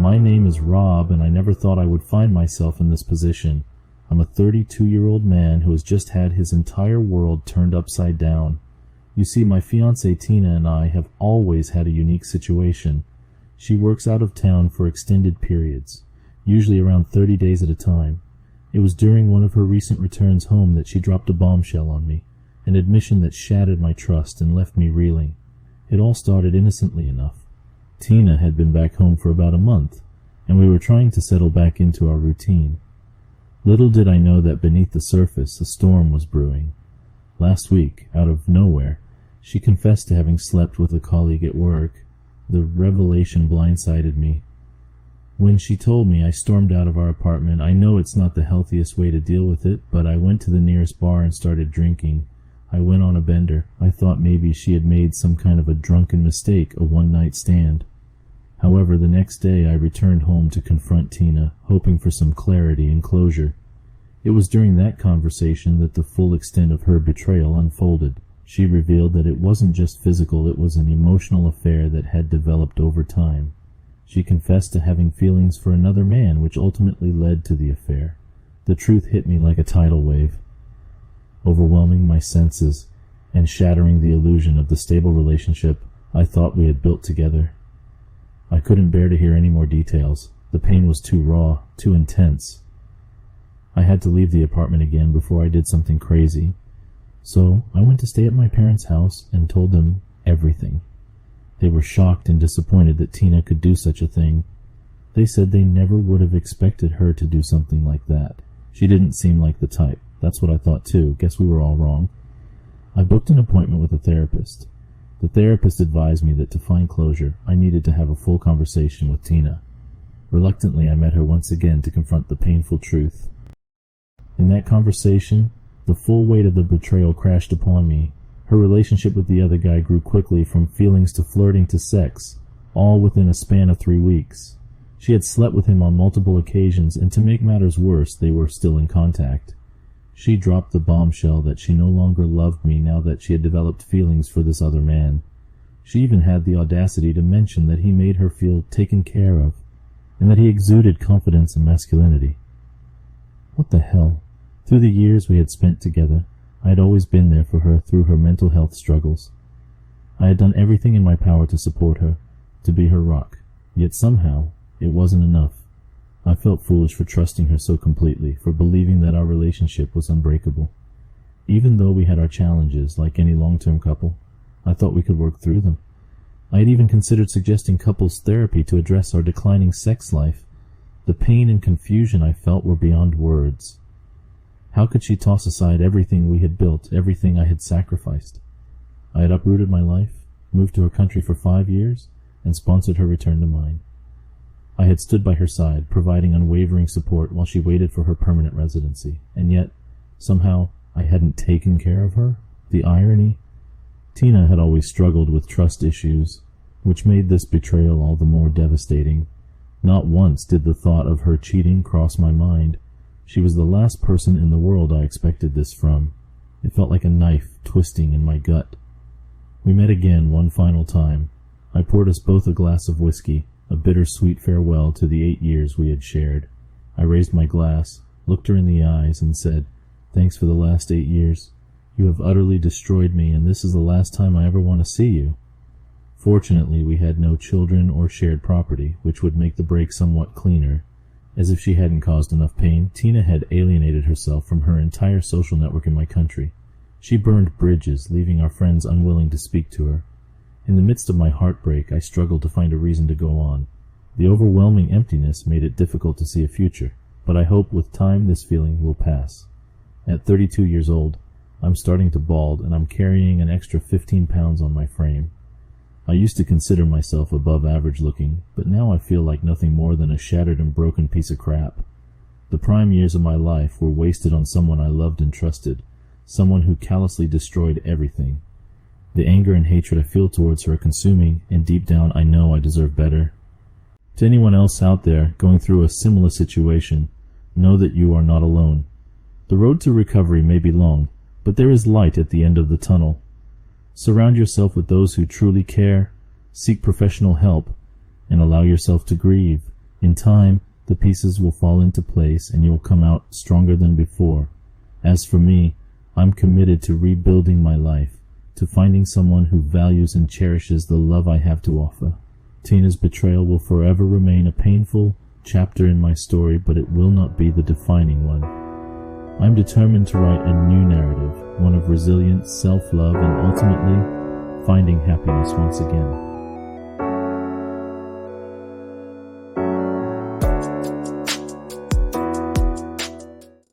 My name is Rob, and I never thought I would find myself in this position. I'm a 32-year-old man who has just had his entire world turned upside down. You see, my fiancée Tina and I have always had a unique situation. She works out of town for extended periods, usually around 30 days at a time. It was during one of her recent returns home that she dropped a bombshell on me, an admission that shattered my trust and left me reeling. It all started innocently enough. Tina had been back home for about a month, and we were trying to settle back into our routine. Little did I know that beneath the surface a storm was brewing. Last week, out of nowhere, she confessed to having slept with a colleague at work. The revelation blindsided me. When she told me, I stormed out of our apartment. I know it's not the healthiest way to deal with it, but I went to the nearest bar and started drinking. I went on a bender. I thought maybe she had made some kind of a drunken mistake, a one-night stand. However, the next day I returned home to confront Tina, hoping for some clarity and closure. It was during that conversation that the full extent of her betrayal unfolded. She revealed that it wasn't just physical, it was an emotional affair that had developed over time. She confessed to having feelings for another man, which ultimately led to the affair. The truth hit me like a tidal wave, overwhelming my senses and shattering the illusion of the stable relationship I thought we had built together. I couldn't bear to hear any more details. The pain was too raw, too intense. I had to leave the apartment again before I did something crazy. So I went to stay at my parents' house and told them everything. They were shocked and disappointed that Tina could do such a thing. They said they never would have expected her to do something like that. She didn't seem like the type. That's what I thought too. Guess we were all wrong. I booked an appointment with a therapist. The therapist advised me that to find closure, I needed to have a full conversation with Tina. Reluctantly, I met her once again to confront the painful truth. In that conversation, the full weight of the betrayal crashed upon me. Her relationship with the other guy grew quickly from feelings to flirting to sex, all within a span of 3 weeks. She had slept with him on multiple occasions, and to make matters worse, they were still in contact. She dropped the bombshell that she no longer loved me now that she had developed feelings for this other man. She even had the audacity to mention that he made her feel taken care of, and that he exuded confidence and masculinity. What the hell? Through the years we had spent together, I had always been there for her through her mental health struggles. I had done everything in my power to support her, to be her rock, yet somehow it wasn't enough. I felt foolish for trusting her so completely, for believing that our relationship was unbreakable. Even though we had our challenges, like any long-term couple, I thought we could work through them. I had even considered suggesting couples therapy to address our declining sex life. The pain and confusion I felt were beyond words. How could she toss aside everything we had built, everything I had sacrificed? I had uprooted my life, moved to her country for 5 years, and sponsored her return to mine. I had stood by her side, providing unwavering support while she waited for her permanent residency, and yet, somehow, I hadn't taken care of her? The irony? Tina had always struggled with trust issues, which made this betrayal all the more devastating. Not once did the thought of her cheating cross my mind. She was the last person in the world I expected this from. It felt like a knife twisting in my gut. We met again one final time. I poured us both a glass of whiskey, a bittersweet farewell to the 8 years we had shared. I raised my glass, looked her in the eyes, and said, "Thanks for the last 8 years. You have utterly destroyed me, and this is the last time I ever want to see you." Fortunately, we had no children or shared property, which would make the break somewhat cleaner. As if she hadn't caused enough pain, Tina had alienated herself from her entire social network in my country. She burned bridges, leaving our friends unwilling to speak to her. In the midst of my heartbreak, I struggled to find a reason to go on. The overwhelming emptiness made it difficult to see a future, but I hope with time this feeling will pass. At 32 years old, I'm starting to bald, and I'm carrying an extra 15 pounds on my frame. I used to consider myself above average looking, but now I feel like nothing more than a shattered and broken piece of crap. The prime years of my life were wasted on someone I loved and trusted, someone who callously destroyed everything. The anger and hatred I feel towards her are consuming, and deep down I know I deserve better. To anyone else out there going through a similar situation, know that you are not alone. The road to recovery may be long, but there is light at the end of the tunnel. Surround yourself with those who truly care, seek professional help, and allow yourself to grieve. In time, the pieces will fall into place and you'll come out stronger than before. As for me, I'm committed to rebuilding my life, to finding someone who values and cherishes the love I have to offer. Tina's betrayal will forever remain a painful chapter in my story, but it will not be the defining one. I'm determined to write a new narrative, one of resilience, self-love, and ultimately finding happiness once again.